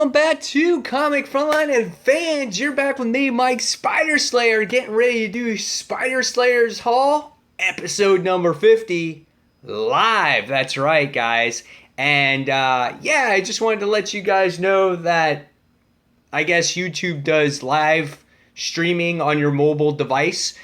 Welcome back to Comic Frontline and fans. You're back with me, Mike Spider Slayer, getting ready to do Spider Slayer's Haul, episode number 50, live. That's right, guys. And yeah, I just wanted to let you guys know that I guess YouTube does live streaming on your mobile device.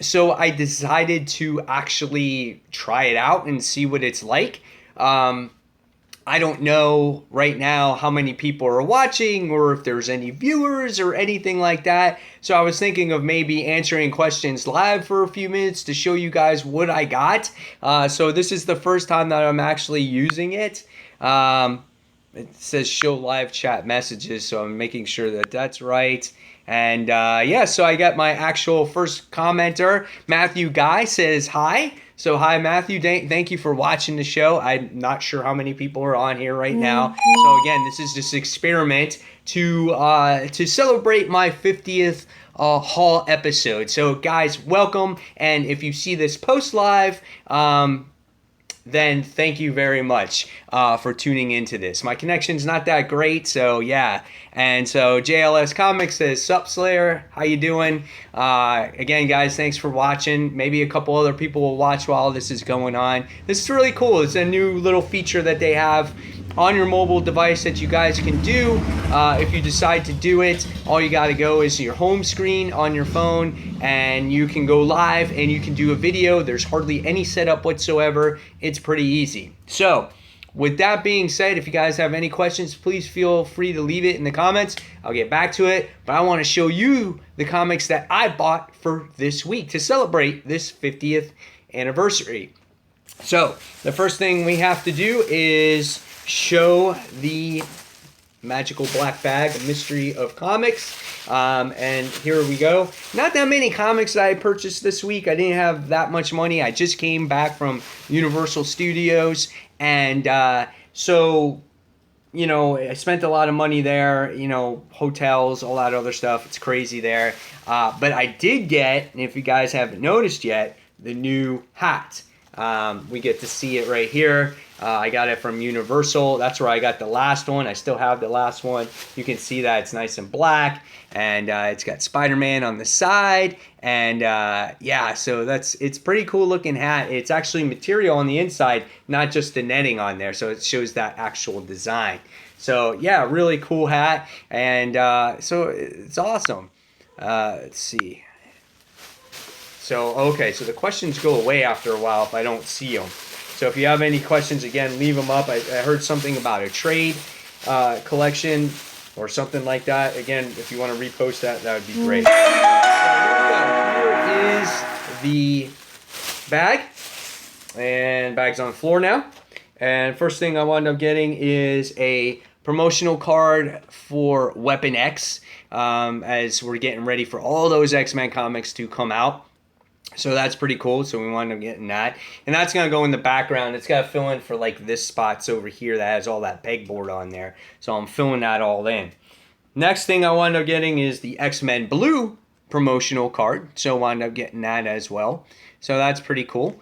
So I decided to actually try it out and see what it's like. I don't know right now how many people are watching or if there's any viewers or anything like that. So I was thinking of maybe answering questions live for a few minutes to show you guys what I got. So this is the first time that I'm actually using it. It says show live chat messages, so I'm making sure that that's right. And yeah, so I got my actual first commenter. Matthew Guy says hi. So hi, Matthew. Thank you for watching the show. I'm not sure how many people are on here right now. So again, this is just an experiment to celebrate my 50th haul episode. So guys, welcome. And if you see this post live, then thank you very much for tuning into this. My connection's not that great, so yeah. And so JLS Comics says, "Sup Slayer, how you doing?" Again, guys, thanks for watching. Maybe a couple other people will watch while this is going on. This is really cool. It's a new little feature that they have on your mobile device that you guys can do. If you decide to do it, all you got to go is your home screen on your phone and you can go live and you can do a video. There's hardly any setup whatsoever. It's pretty easy. So with that being said, if you guys have any questions, please feel free to leave it in the comments. I'll get back to it, but I want to show you the comics that I bought for this week to celebrate this 50th anniversary. So the first thing we have to do is show the magical black bag, mystery of comics. And here we go. Not that many comics that I purchased this week. I didn't have that much money. I just came back from Universal Studios. And so, you know, I spent a lot of money there, you know, hotels, all that other stuff. It's crazy there. But I did get, and if you guys haven't noticed yet, the new hat. We get to see it right here. I got it from Universal. That's where I got the last one. I still have the last one. You can see that it's nice and black, and it's got Spider-Man on the side. And yeah, so it's pretty cool looking hat. It's actually material on the inside, not just the netting on there. So it shows that actual design. So yeah, really cool hat, and so it's awesome. Let's see. So, okay, so the questions go away after a while if I don't see them. So if you have any questions, again, leave them up. I heard something about a trade collection or something like that. Again, if you want to repost that, that would be great. So here is the bag. And bag's on the floor now. And first thing I wound up getting is a promotional card for Weapon X, as we're getting ready for all those X-Men comics to come out. So that's pretty cool. So we wound up getting that. And that's going to go in the background. It's got to fill in for like this spots over here that has all that pegboard on there. So I'm filling that all in. Next thing I wound up getting is the X-Men Blue promotional card. So I wound up getting that as well. So that's pretty cool.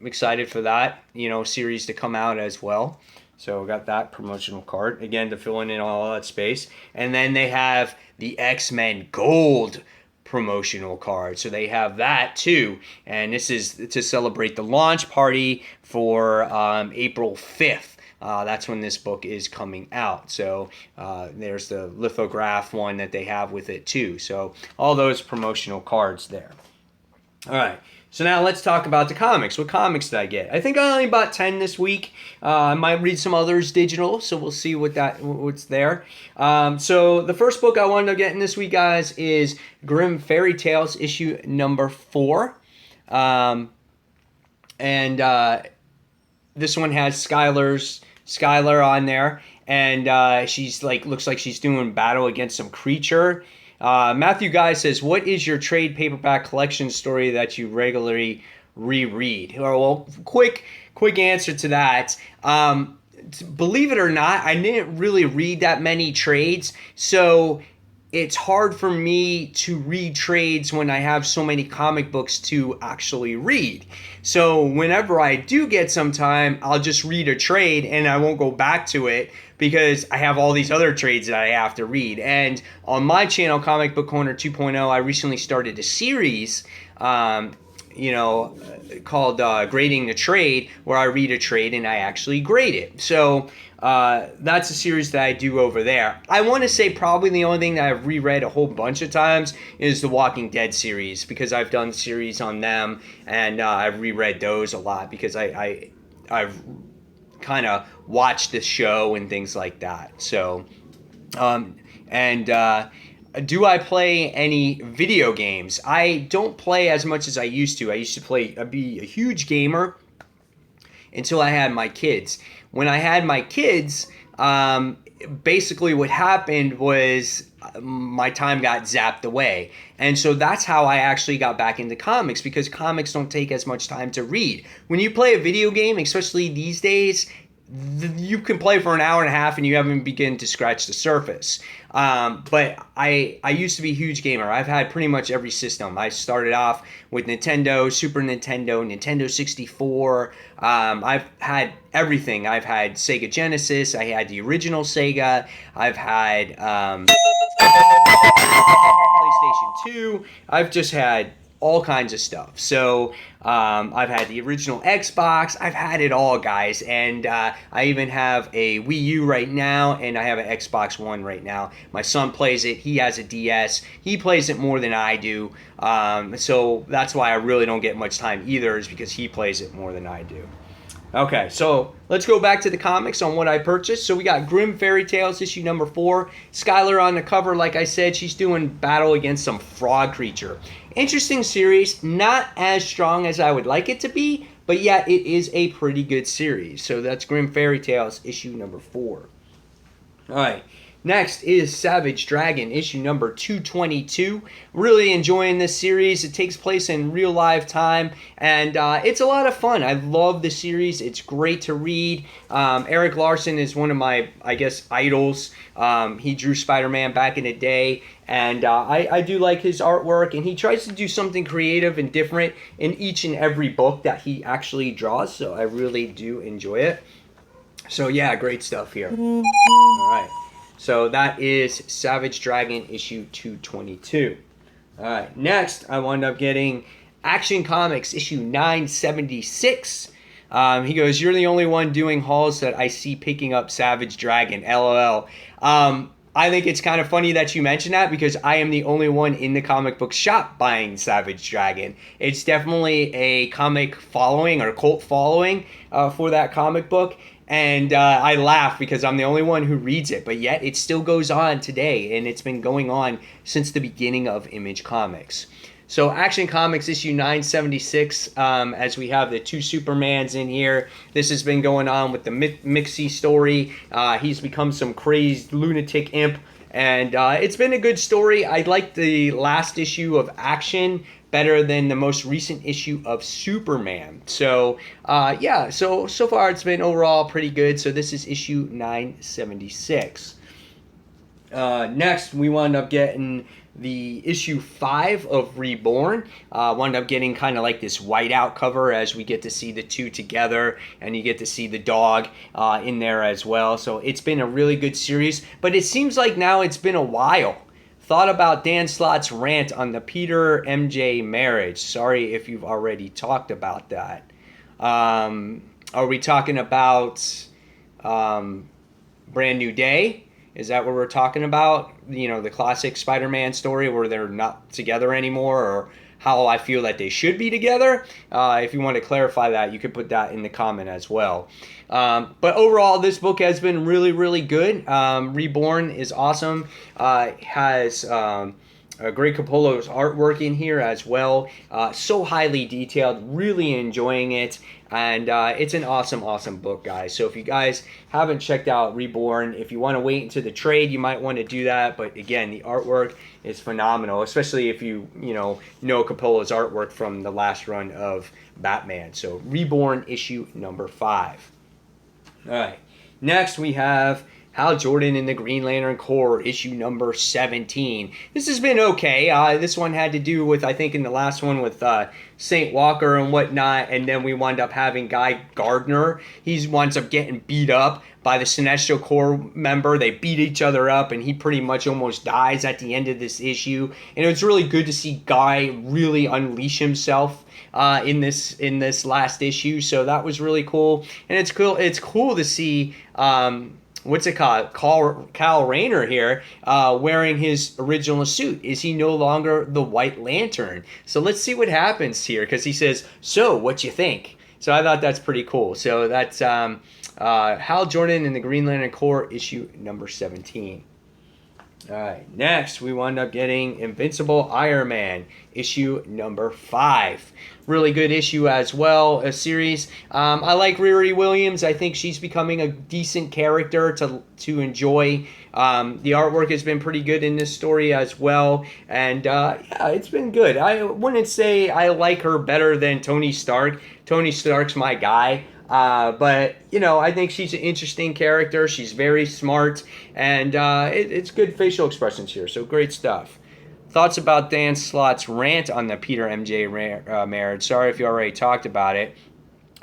Excited for that, you know, series to come out as well. So got that promotional card. Again, to fill in all that space. And then they have the X-Men Gold promotional card. So they have that too, and this is to celebrate the launch party for April 5th. That's when this book is coming out. So there's the lithograph one that they have with it too. So all those promotional cards there. All right. So now let's talk about the comics. What comics did I get? I think I only bought 10 this week. I might read some others digital, so we'll see what's there. So the first book I wanted to get in this week, guys, is Grimm Fairy Tales issue number 4. And this one has Skylar on there, and she's like looks like she's doing battle against some creature. Matthew Guy says, "What is your trade paperback collection story that you regularly reread?" Well, quick answer to that. Believe it or not, I didn't really read that many trades. So it's hard for me to read trades when I have so many comic books to actually read. So whenever I do get some time, I'll just read a trade and I won't go back to it because I have all these other trades that I have to read. And on my channel, Comic Book Corner 2.0, I recently started a series called Grading the Trade, where I read a trade and I actually grade it. So that's a series that I do over there. I want to say probably the only thing that I've reread a whole bunch of times is the Walking Dead series, because I've done series on them, and I've reread those a lot because I've kind of watched the show and things like that. So, do I play any video games? I don't play as much as I used to. I used to play, I'd be a huge gamer until I had my kids. When I had my kids, basically what happened was my time got zapped away. And so that's how I actually got back into comics, because comics don't take as much time to read. When you play a video game, especially these days, you can play for an hour and a half and you haven't begun to scratch the surface. But I used to be a huge gamer. I've had pretty much every system. I started off with Nintendo, Super Nintendo, Nintendo 64. I've had everything. I've had Sega Genesis. I had the original Sega. I've had PlayStation 2. I've just had all kinds of stuff. So I've had the original Xbox. I've had it all, guys. And I even have a Wii U right now, and I have an Xbox One right now. My son plays it. He has a DS. He plays it more than I do. So that's why I really don't get much time either, is because he plays it more than I do. Okay, so let's go back to the comics on what I purchased. So we got Grimm Fairy Tales, issue number 4. Skylar on the cover, like I said, she's doing battle against some frog creature. Interesting series, not as strong as I would like it to be, but yet it is a pretty good series. So that's Grimm Fairy Tales, issue number 4. All right. Next is Savage Dragon, issue number 222. Really enjoying this series. It takes place in real live time, and it's a lot of fun. I love the series. It's great to read. Eric Larson is one of my, I guess, idols. He drew Spider-Man back in the day, and I do like his artwork, and he tries to do something creative and different in each and every book that he actually draws, so I really do enjoy it. So yeah, great stuff here. All right. So that is Savage Dragon issue 222. All right, next I wound up getting Action Comics issue 976. He goes, "You're the only one doing hauls that I see picking up Savage Dragon, LOL." I think it's kind of funny that you mentioned that, because I am the only one in the comic book shop buying Savage Dragon. It's definitely a comic following, or cult following, for that comic book. And I laugh because I'm the only one who reads it, but yet it still goes on today, and it's been going on since the beginning of Image Comics. So Action Comics issue 976, as we have the 2 Supermans in here. This has been going on with the Mixie story. He's become some crazed lunatic imp, and it's been a good story. I like the last issue of Action better than the most recent issue of Superman. So yeah, so far it's been overall pretty good. So this is issue 976. Next, we wound up getting the issue 5 of Reborn. Wound up getting kind of like this whiteout cover, as we get to see the 2 together, and you get to see the dog in there as well. So it's been a really good series, but it seems like now it's been a while. Thought about Dan Slott's rant on the Peter MJ marriage. Sorry if you've already talked about that. Are we talking about Brand New Day? Is that what we're talking about? You know, the classic Spider-Man story where they're not together anymore, or how I feel that they should be together? If you want to clarify that, you could put that in the comment as well. But overall, this book has been really, really good. Reborn is awesome. Has Greg Capullo's artwork in here as well. So highly detailed. Really enjoying it. And it's an awesome, awesome book, guys. So if you guys haven't checked out Reborn, if you want to wait until the trade, you might want to do that. But again, the artwork is phenomenal, especially if you know Capullo's artwork from the last run of Batman. So Reborn issue number 5. All right. Next, we have Hal Jordan and the Green Lantern Corps, issue number 17. This has been okay. This one had to do with, I think in the last one with St. Walker and whatnot, and then we wound up having Guy Gardner. He winds up getting beat up by the Sinestro Corps member. They beat each other up, and he pretty much almost dies at the end of this issue. And it was really good to see Guy really unleash himself in this last issue. So that was really cool. And it's cool to see what's it called? Kyle Rayner here wearing his original suit. Is he no longer the White Lantern? So let's see what happens here, because he says, "So, what you think?" So I thought that's pretty cool. So that's Hal Jordan and the Green Lantern Corps, issue number 17. All right, next we wound up getting Invincible Iron Man, issue number 5. Really good issue as well, a series. I like Riri Williams. I think she's becoming a decent character to enjoy. The artwork has been pretty good in this story as well, and yeah, it's been good. I wouldn't say I like her better than Tony Stark. Tony Stark's my guy. But, you know, I think she's an interesting character. She's very smart, and it's good facial expressions here, so great stuff. Thoughts about Dan Slott's rant on the Peter MJ marriage. Sorry if you already talked about it.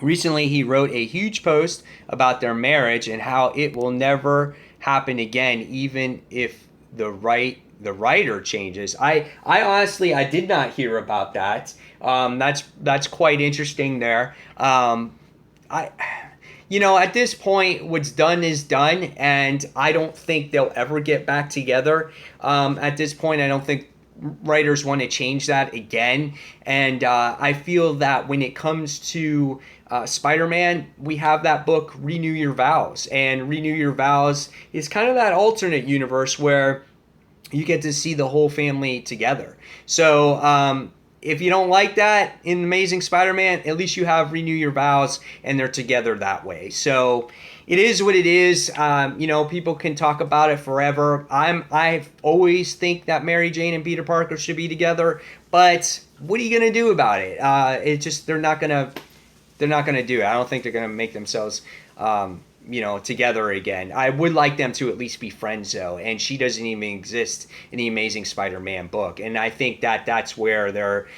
Recently, he wrote a huge post about their marriage and how it will never happen again, even if the writer changes. I honestly, I did not hear about that. That's quite interesting there. At this point, what's done is done, and I don't think they'll ever get back together. At this point, I don't think writers want to change that again. And I feel that when it comes to Spider-Man, we have that book, Renew Your Vows. And Renew Your Vows is kind of that alternate universe where you get to see the whole family together. So, if you don't like that in Amazing Spider-Man, at least you have Renew Your Vows, and they're together that way. So it is what it is. People can talk about it forever. I always think that Mary Jane and Peter Parker should be together, but what are you gonna do about it? They're not gonna do it. I don't think they're gonna make themselves together again. I would like them to at least be friends, though, and she doesn't even exist in the Amazing Spider-Man book, and I think that's where they're,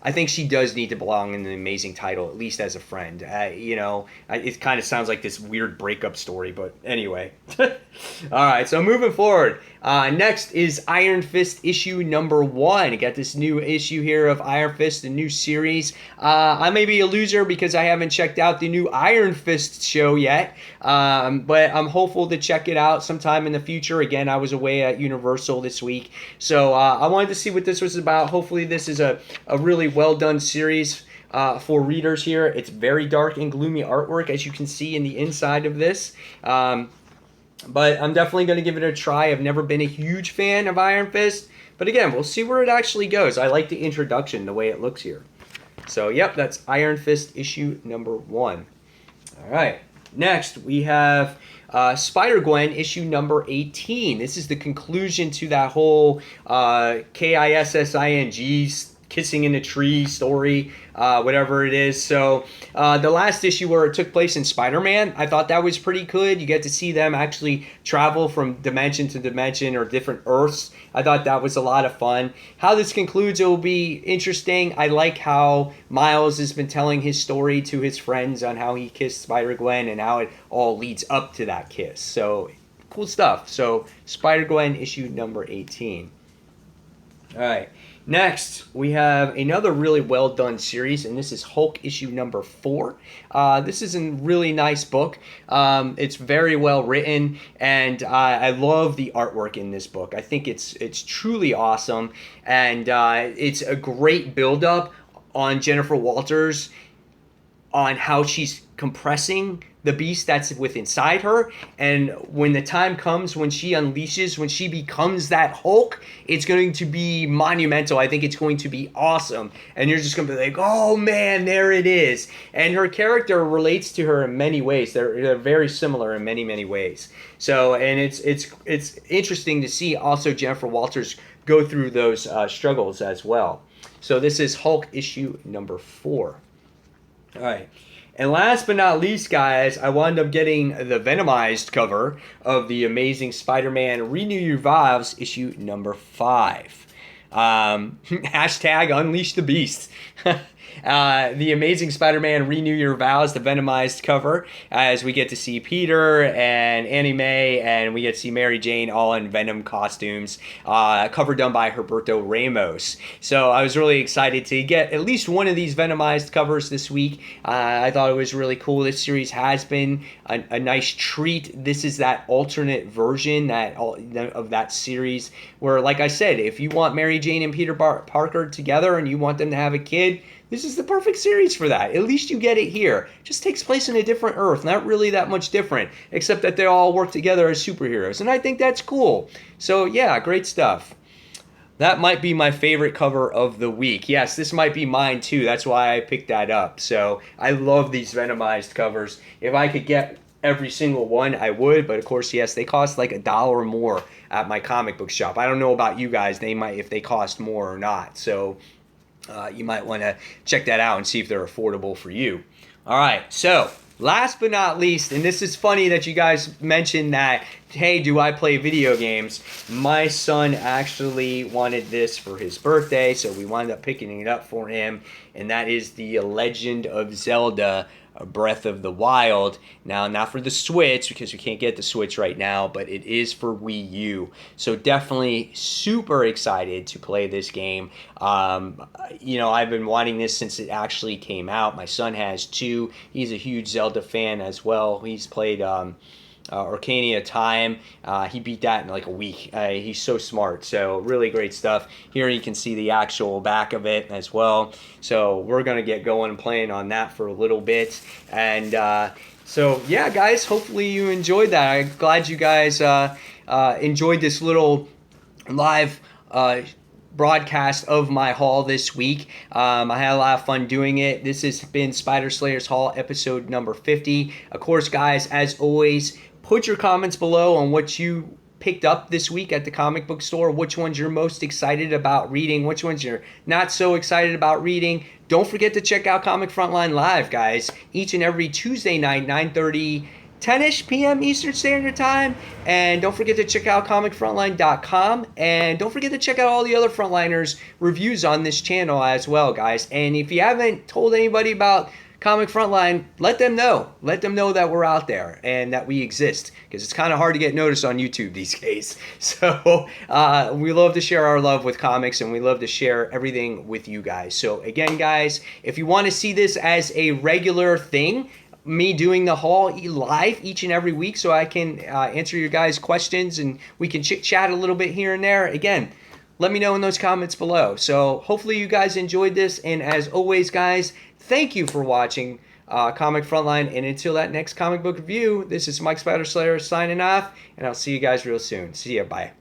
I think she does need to belong in the Amazing title, at least as a friend. It kind of sounds like this weird breakup story, but anyway. All right, so moving forward. Next is Iron Fist issue number 1. I got this new issue here of Iron Fist, the new series. I may be a loser because I haven't checked out the new Iron Fist show yet, but I'm hopeful to check it out sometime in the future. Again, I was away at Universal this week, so I wanted to see what this was about. Hopefully this is a really well done series for readers here. It's very dark and gloomy artwork, as you can see in the inside of this. But I'm definitely going to give it a try. I've never been a huge fan of Iron Fist, but again, we'll see where it actually goes. I like the introduction, the way it looks here. So, yep, that's Iron Fist issue number 1. All right, next we have Spider-Gwen issue number 18. This is the conclusion to that whole KISSING kissing in a tree story, whatever it is. So the last issue where it took place in Spider-Man, I thought that was pretty good. You get to see them actually travel from dimension to dimension or different Earths. I thought that was a lot of fun. How this concludes, it will be interesting. I like how Miles has been telling his story to his friends on how he kissed Spider-Gwen and how it all leads up to that kiss. So cool stuff. So Spider-Gwen issue number 18. All right. Next, we have another really well done series, and this is Hulk issue number 4. This is a really nice book. It's very well written, and I love the artwork in this book. I think it's truly awesome, and it's a great build-up on Jennifer Walters on how she's compressing the beast that's within inside her, and when the time comes when she unleashes, when she becomes that Hulk, it's going to be monumental. I think it's going to be awesome, and you're just going to be like, oh man, there it is. And her character relates to her in many ways. They're very similar in many ways. So, and it's interesting to see also Jennifer Walters go through those struggles as well. So this is Hulk issue number 4. All right. And last but not least, guys, I wound up getting the Venomized cover of the Amazing Spider-Man Renew Your Vows issue number 5. Hashtag Unleash the Beast. The Amazing Spider-Man Renew Your Vows, the Venomized cover, as we get to see Peter and Annie Mae, and we get to see Mary Jane all in Venom costumes, cover done by Herberto Ramos. So I was really excited to get at least one of these Venomized covers this week. I thought it was really cool. This series has been a nice treat. This is that alternate version of that series where, like I said, if you want Mary Jane and Peter Parker together and you want them to have a kid, this is the perfect series for that. At least you get it here. It just takes place in a different Earth. Not really that much different, except that they all work together as superheroes. And I think that's cool. So yeah, great stuff. That might be my favorite cover of the week. Yes, this might be mine too. That's why I picked that up. So I love these Venomized covers. If I could get every single one, I would. But of course, yes, they cost like $1 more at my comic book shop. I don't know about you guys. They might, if they cost more or not. So you might want to check that out and see if they're affordable for you. All right, so last but not least, and this is funny that you guys mentioned that, hey, do I play video games? My son actually wanted this for his birthday, so we wound up picking it up for him, and that is the Legend of Zelda Breath of the Wild. Now, not for the Switch, because we can't get the Switch right now, but it is for Wii U. So definitely super excited to play this game. I've been wanting this since it actually came out. My son has too. He's a huge Zelda fan as well. He's played Ocarina of Time. He beat that in like a week. He's so smart. So really great stuff. Here you can see the actual back of it as well. So we're going to get going and playing on that for a little bit. And so yeah, guys, hopefully you enjoyed that. I'm glad you guys enjoyed this little live broadcast of my haul this week. I had a lot of fun doing it. This has been Spider Slayer's Haul, episode number 50. Of course, guys, as always, put your comments below on what you picked up this week at the comic book store, which ones you're most excited about reading, which ones you're not so excited about reading. Don't forget to check out Comic Frontline Live, guys, each and every Tuesday night, 9:30, 10-ish p.m. Eastern Standard Time. And don't forget to check out comicfrontline.com. And don't forget to check out all the other Frontliners reviews on this channel as well, guys. And if you haven't told anybody about Comic Frontline, let them know. Let them know that we're out there and that we exist, because it's kind of hard to get noticed on YouTube these days. So we love to share our love with comics, and we love to share everything with you guys. So again, guys, if you want to see this as a regular thing, me doing the haul live each and every week so I can answer your guys' questions and we can chit-chat a little bit here and there, again, let me know in those comments below. So hopefully you guys enjoyed this, and as always, guys, thank you for watching Comic Frontline, and until that next comic book review, this is Mike Spider Slayer signing off, and I'll see you guys real soon. See ya, bye.